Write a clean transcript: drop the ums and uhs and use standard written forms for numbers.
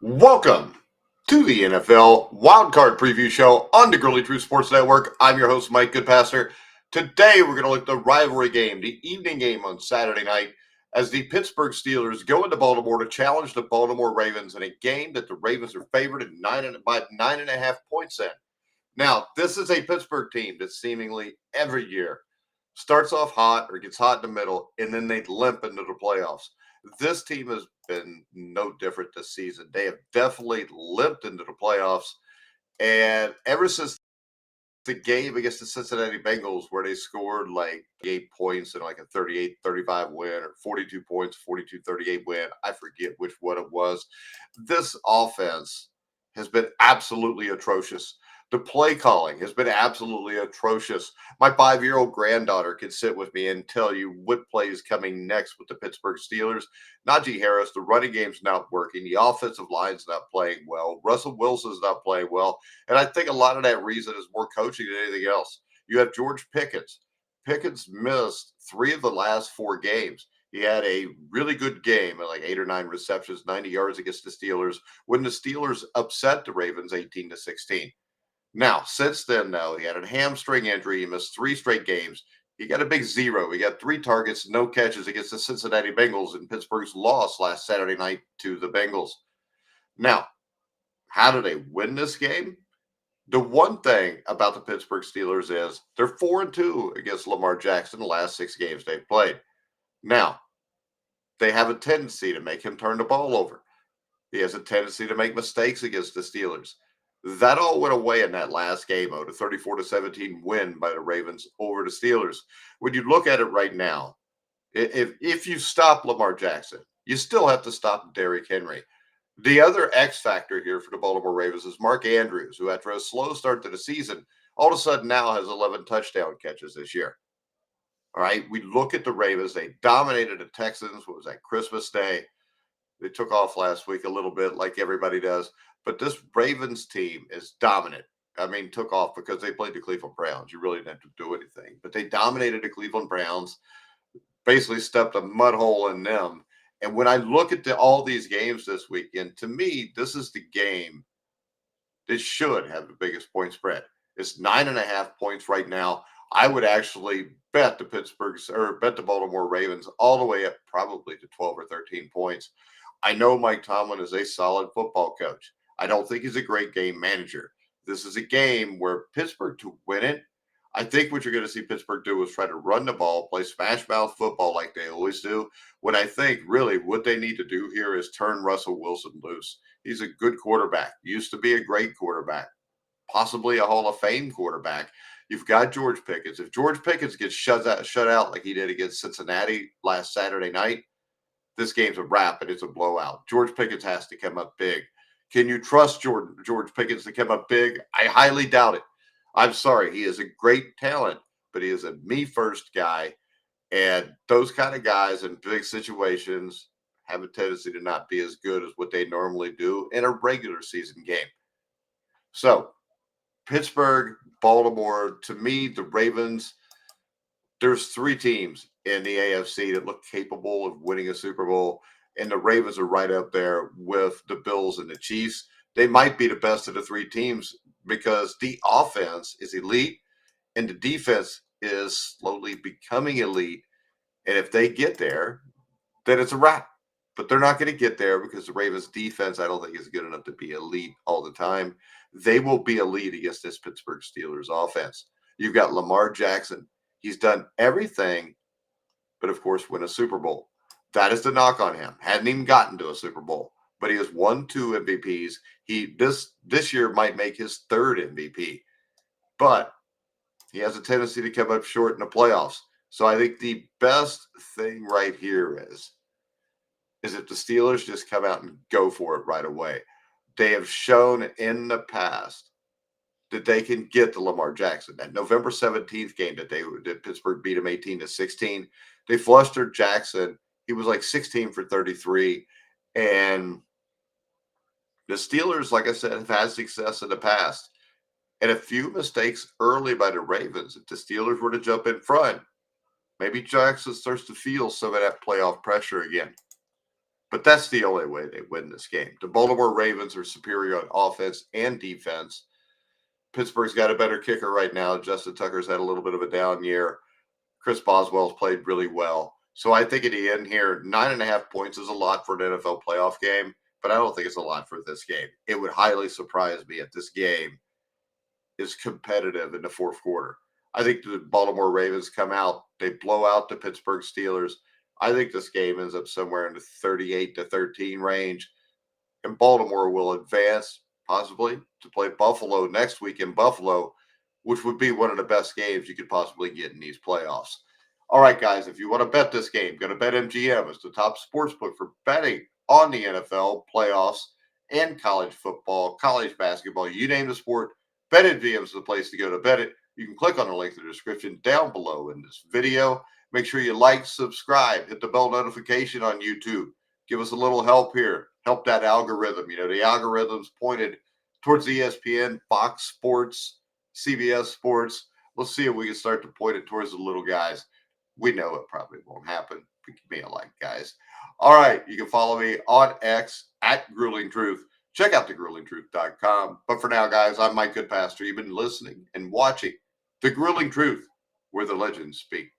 Welcome to the NFL Wildcard Preview Show on the Girly True Sports Network. I'm your host, Mike Goodpaster. Today, we're going to look at the rivalry game, the evening game on Saturday night, as the Pittsburgh Steelers go into Baltimore to challenge the Baltimore Ravens in a game that the Ravens are favored by 9.5 points in. Now, this is a Pittsburgh team that seemingly every year starts off hot or gets hot in the middle, and then they limp into the playoffs. This team has been no different this season. They have definitely limped into the playoffs. And ever since the game against the Cincinnati Bengals, where they scored like 8 points in like a 38-35 win or 42 points, 42-38 win, I forget which one it was. This offense has been absolutely atrocious. The play calling has been absolutely atrocious. My 5-year-old granddaughter can sit with me and tell you what play is coming next with the Pittsburgh Steelers. Najee Harris, the running game's not working. The offensive line's not playing well. Russell Wilson's not playing well. And I think a lot of that reason is more coaching than anything else. You have George Pickens. Pickens missed 3 of the last 4 games. He had a really good game at like 8 or 9 receptions, 90 yards against the Steelers when the Steelers upset the Ravens 18-16. Now, since then, though, he had a hamstring injury. He missed 3 straight games. He got a big 0. He got 3 targets, no catches against the Cincinnati Bengals in Pittsburgh's loss last Saturday night to the Bengals. Now, how do they win this game? The one thing about the Pittsburgh Steelers is they're 4-2 against Lamar Jackson the last 6 games they've played. Now, they have a tendency to make him turn the ball over. He has a tendency to make mistakes against the Steelers. That all went away in that last game, the 34-17 win by the Ravens over the Steelers. When you look at it right now, if you stop Lamar Jackson, you still have to stop Derrick Henry. The other X factor here for the Baltimore Ravens is Mark Andrews, who after a slow start to the season, all of a sudden now has 11 touchdown catches this year. All right, we look at the Ravens. They dominated the Texans. What was that, Christmas Day? They took off last week a little bit like everybody does. But this Ravens team is dominant. I mean, took off because they played the Cleveland Browns. You really didn't have to do anything. But they dominated the Cleveland Browns, basically stepped a mud hole in them. And when I look at all these games this weekend, to me, this is the game that should have the biggest point spread. It's 9.5 points right now. I would actually bet the Baltimore Ravens all the way up probably to 12 or 13 points. I know Mike Tomlin is a solid football coach. I don't think he's a great game manager. This is a game where Pittsburgh, to win it, I think what you're going to see Pittsburgh do is try to run the ball, play smash mouth football like they always do. What I think really what they need to do here is turn Russell Wilson loose. He's a good quarterback, used to be a great quarterback, possibly a Hall of Fame quarterback. You've got George Pickens. If George Pickens gets shut out like he did against Cincinnati last Saturday night, this game's a wrap and it's a blowout. George Pickens has to come up big. Can you trust George Pickens to come up big? I highly doubt it. I'm sorry. He is a great talent, but he is a me-first guy. And those kind of guys in big situations have a tendency to not be as good as what they normally do in a regular season game. So, Pittsburgh, Baltimore, to me, the Ravens, there's 3 teams in the AFC that look capable of winning a Super Bowl. And the Ravens are right up there with the Bills and the Chiefs. They might be the best of the 3 teams because the offense is elite and the defense is slowly becoming elite. And if they get there, then it's a wrap. But they're not going to get there because the Ravens defense, I don't think, is good enough to be elite all the time. They will be elite against this Pittsburgh Steelers offense. You've got Lamar Jackson. He's done everything but, of course, win a Super Bowl. That is the knock on him. Hadn't even gotten to a Super Bowl, but he has won 2 MVPs. This year might make his 3rd MVP, but he has a tendency to come up short in the playoffs. So I think the best thing right here is if the Steelers just come out and go for it right away. They have shown in the past that they can get to Lamar Jackson. That November 17th game that Pittsburgh beat him 18-16, they flustered Jackson. He was like 16 for 33. And the Steelers, like I said, have had success in the past. And a few mistakes early by the Ravens. If the Steelers were to jump in front, maybe Jackson starts to feel some of that playoff pressure again. But that's the only way they win this game. The Baltimore Ravens are superior on offense and defense. Pittsburgh's got a better kicker right now. Justin Tucker's had a little bit of a down year. Chris Boswell's played really well. So I think at the end here, 9.5 points is a lot for an NFL playoff game, but I don't think it's a lot for this game. It would highly surprise me if this game is competitive in the fourth quarter. I think the Baltimore Ravens come out, they blow out the Pittsburgh Steelers. I think this game ends up somewhere in the 38-13 range, and Baltimore will advance possibly to play Buffalo next week in Buffalo, which would be one of the best games you could possibly get in these playoffs. All right, guys, if you want to bet this game, go to BetMGM. It's the top sports book for betting on the NFL playoffs and college football, college basketball. You name the sport, BetMGM is the place to go to bet it. You can click on the link in the description down below in this video. Make sure you like, subscribe, hit the bell notification on YouTube. Give us a little help here. Help that algorithm. You know, the algorithm's pointed towards ESPN, Fox Sports, CBS Sports. Let's see if we can start to point it towards the little guys. We know it probably won't happen. Give me a like, guys. All right. You can follow me on X at Grueling Truth. Check out thegruelingtruth.com. But for now, guys, I'm Mike Goodpaster. You've been listening and watching The Grueling Truth, where the legends speak.